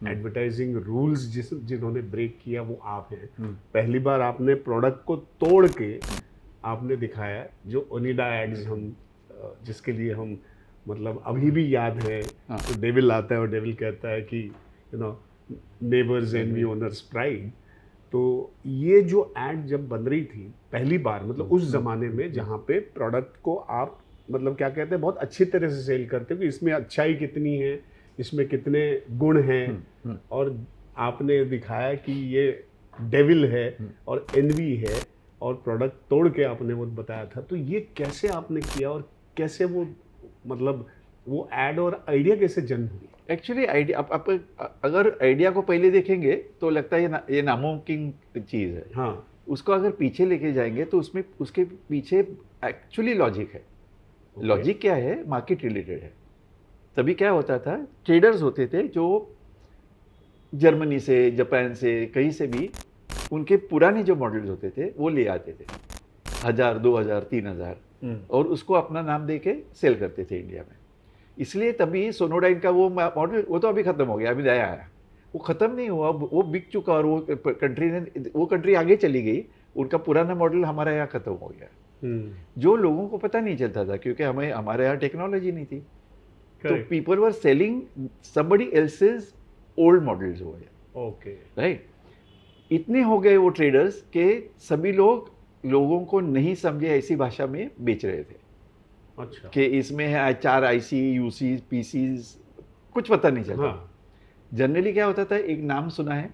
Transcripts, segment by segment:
Advertising rules जिन्होंने break किया वो आप हैं। पहली बार आपने प्रोडक्ट को तोड़ के आपने दिखाया, जो ओनिडा एड्स हम जिसके लिए हम मतलब अभी भी याद है। तो डेविल आता है और डेविल कहता है कि नेबर्स एनवी ओनर्स प्राइड। तो ये जो एड जब बन रही थी पहली बार, मतलब उस जमाने में जहाँ पे प्रोडक्ट को आप मतलब क्या कहते हैं बहुत अच्छी तरह से सेल करते हो कि इसमें अच्छाई कितनी है, इसमें कितने गुण हैं, और आपने दिखाया कि ये डेविल है और एनवी है, और प्रोडक्ट तोड़ के आपने वो बताया था। तो ये कैसे आपने किया और कैसे वो मतलब वो एड और आइडिया कैसे जन्म हुई? एक्चुअली आइडिया आप अगर आइडिया को पहले देखेंगे तो लगता है ये नामुमकिन चीज़ है। हाँ, उसको अगर पीछे लेके जाएंगे तो उसमें उसके पीछे एक्चुअली लॉजिक है। लॉजिक क्या है? मार्केट रिलेटेड है। तभी क्या होता था, ट्रेडर्स होते थे जो जर्मनी से, जापान से, कहीं से भी उनके पुराने जो मॉडल्स होते थे वो ले आते थे 1000, 2000, 3000, और उसको अपना नाम दे के सेल करते थे इंडिया में। इसलिए तभी सोनोडाइन का वो मॉडल वो तो अभी खत्म हो गया, अभी नया आया। वो खत्म नहीं हुआ, वो बिक चुका, और वो कंट्री आगे चली गई। उनका पुराना मॉडल हमारे यहाँ खत्म हो गया, जो लोगों को पता नहीं चलता था क्योंकि हमारे यहाँ टेक्नोलॉजी नहीं थी। तो people were selling somebody else's old models हो गए। Okay, right. इतने हो गए वो ट्रेडर्स के सभी लोगों को नहीं समझे ऐसी भाषा में बेच रहे थे। अच्छा, कि इसमें है 4 IC, UC, PCs, कुछ पता नहीं चलता। हाँ, जनरली क्या होता था, एक नाम सुना है,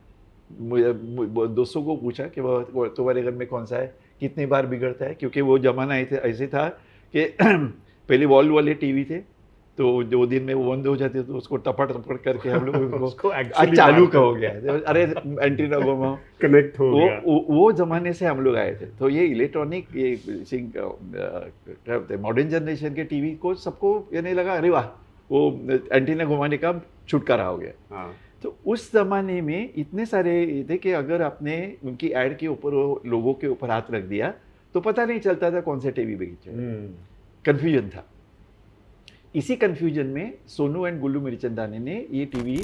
दोस्तों को पूछा कि वो तुम्हारे घर में कौन सा है, कितनी बार बिगड़ता है, क्योंकि वो जमाना ऐसे था कि पहले वॉल वाले टीवी थे, तो 2 दिन में वो बंद हो जाते तो उसको टपट करके हम लोग उसको आज चालू का हो गया है, अरे एंटीना घुमाओ कनेक्ट हो गया। वो जमाने से हम लोग आए थे। तो ये इलेक्ट्रॉनिक, ये मॉडर्न जनरेशन के टीवी को सबको ये नहीं लगा, अरे वाह वो एंटीना घुमाने का छुटकारा हो गया। हाँ, तो उस जमाने में इतने सारे थे कि अगर आपने उनकी एड के ऊपर लोगों के ऊपर हाथ रख दिया तो पता नहीं चलता था कौन से टीवी बेचे। कंफ्यूजन था। इसी कंफ्यूजन में सोनू एंड गुल्लू मिर्चंदानी ने ये टीवी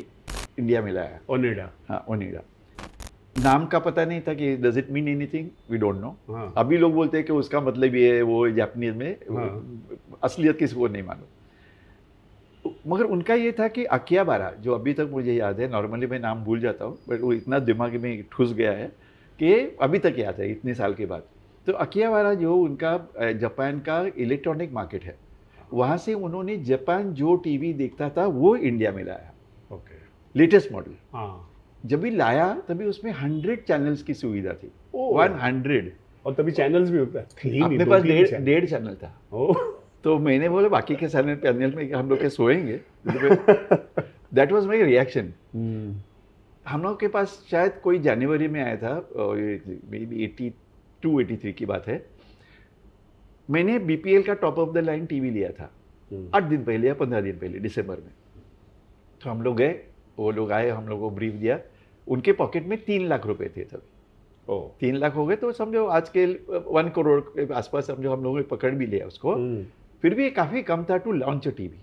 इंडिया में लाया, ओनिडा। हाँ, ओनिडा। नाम का पता नहीं था कि does it mean anything, we don't know. हाँ, अभी लोग बोलते हैं कि उसका मतलब ये है, वो जापानीज में असलियत किसी को नहीं मालूम। मगर उनका ये था कि अकिहाबारा, जो अभी तक मुझे याद है, नॉर्मली मैं नाम भूल जाता हूँ बट वो इतना दिमाग में ठुस गया है कि अभी तक याद है इतने साल के बाद। तो अकिहाबारा जो उनका जापान का इलेक्ट्रॉनिक मार्केट है, वहाँ से उन्होंने जापान जो टीवी देखता था वो इंडिया में लाया। Okay, latest model. हाँ, जब भी लाया तभी उसमें 100 चैनल्स की सुविधा थी। 100। और तभी चैनल्स भी होता है, अपने पास 1.5 चैनल था। तो मैंने बोला बाकी के पैनल में हम लोग के सोएंगे। That was my reaction. हम लोग के पास शायद कोई जनवरी में आया था, मे बी 82, 83 की बात है। मैंने BPL का top of the line TV लिया था 8 दिन पहले या 15 दिन पहले, दिसंबर में। तो हम लोग गए, वो लोग आए, हम लोग को ब्रीफ दिया। उनके पॉकेट में 3 लाख रुपए थे तभी। 3 लाख हो गए तो समझो आज के 1 करोड़ के आसपास समझो हम लोगों ने पकड़ भी लिया उसको। फिर भी काफ़ी कम था टू लॉन्च अ टीवी।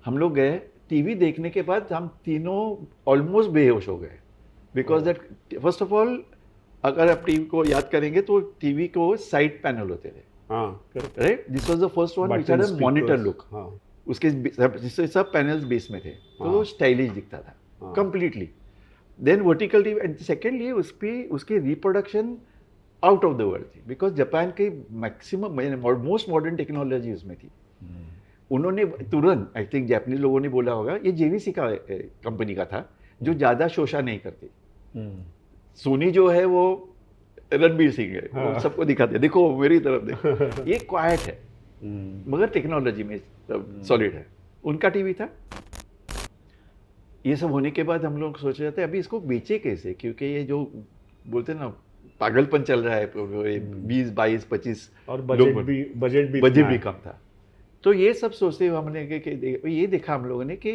हम लोग गए, टीवी देखने के बाद हम तीनों ऑलमोस्ट बेहोश हो गए, because that first of all अगर आप टीवी को याद करेंगे तो टीवी को साइड पैनल होते थे, right. This was the first one which had a monitor look. उसके सब पैनल्स बेस में थे, तो वो स्टाइलिश दिखता था completely. Then vertical TV, and secondly उसकी reproduction out of the world थी, बिकॉज जापान की मैक्सिमम मोस्ट मॉडर्न टेक्नोलॉजी उसमें थी। उन्होंने तुरंत, आई थिंक जापानीज लोगों ने बोला होगा, ये JVC का कंपनी का था जो ज़्यादा शोषा नहीं करती। सोनी जो है वो रणबीर सिंह है, वो सबको दिखाते हैं, देखो मेरी तरफ देखो। ये क्वाइट है मगर टेक्नोलॉजी में सॉलिड है। उनका टीवी था। ये सब होने के बाद हम लोग सोच रहे थे अभी इसको बेचे कैसे, क्योंकि ये जो बोलते हैं ना पागलपन चल रहा है, 20, 22, 25 और बजट भी कम था। तो ये सब सोचते हुए हमने ये देखा हम लोगों ने कि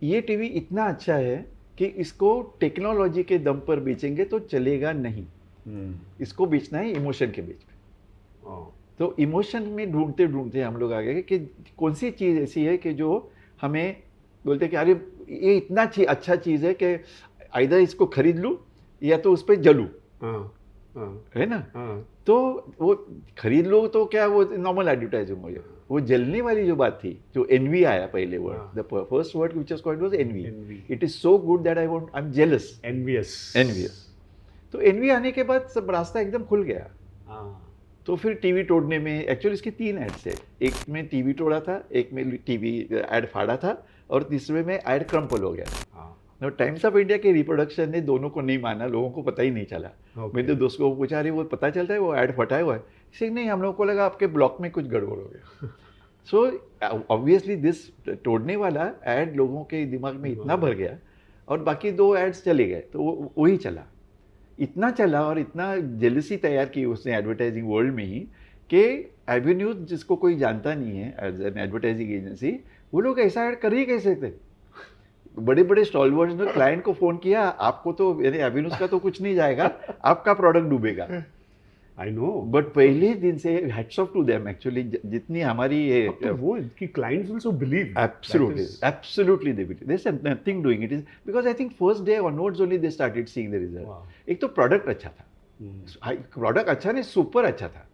ये टीवी इतना अच्छा है कि इसको टेक्नोलॉजी के दम पर बेचेंगे तो चलेगा नहीं। इसको बेचना है इमोशन के बीच में। तो इमोशन में ढूंढते ढूंढते हम लोग आ गए कि कौन सी चीज़ ऐसी है कि जो हमें बोलते कि अरे ये इतना अच्छा चीज़ है कि आइदर इसको खरीद लूँ या तो उस पर जलूँ, है ना। तो वो खरीद लो तो क्या, वो नॉर्मल एडवर्टाइजिंग हो गया। वो जलने वाली जो बात थी, जो एनवी आया पहले word, the first word which was coined was envy. It is so good that I am jealous, envious. तो एनवी आने के बाद सब रास्ता एकदम खुल गया। तो फिर टीवी तोड़ने में, एक्चुअली इसके 3 एड्स थे, एक में टीवी तोड़ा था, एक में टीवी एड फाड़ा था, और तीसरे में एड क्रम्पल हो गया। टाइम्स ऑफ इंडिया के रिप्रोडक्शन ने दोनों को नहीं माना, लोगों को पता ही नहीं चला। मैंने तो दोस्तों को पूछा, रही वो पता चलता है वो ऐड फटाया हुआ है? इसे नहीं, हम लोगों को लगा आपके ब्लॉक में कुछ गड़बड़ हो गया। सो ऑब्वियसली दिस तोड़ने वाला ऐड लोगों के दिमाग में इतना भर गया, और बाकी 2 एड्स चले गए, तो वही चला। इतना चला और इतना जेलसी तैयार की उसने एडवर्टाइजिंग वर्ल्ड में ही, कि एवेन्यूज जिसको कोई जानता नहीं है एज एन एडवर्टाइजिंग एजेंसी, वो लोग ऐसा ऐड कर ही कैसे थे। बड़े बड़े स्टॉलवर्ड्स ने क्लाइंट को फोन किया, आपको तो एवेन्यूज का तो कुछ नहीं जाएगा, आपका प्रोडक्ट डूबेगा। आई नो, बट पहले दिन से hats off to them actually, जितनी हमारी तो वो कि clients also believe, absolutely they believe, there is nothing doing it, is because I think first day onwards only they started seeing the result. एक तो प्रोडक्ट अच्छा था, प्रोडक्ट अच्छा नहीं, सुपर अच्छा था।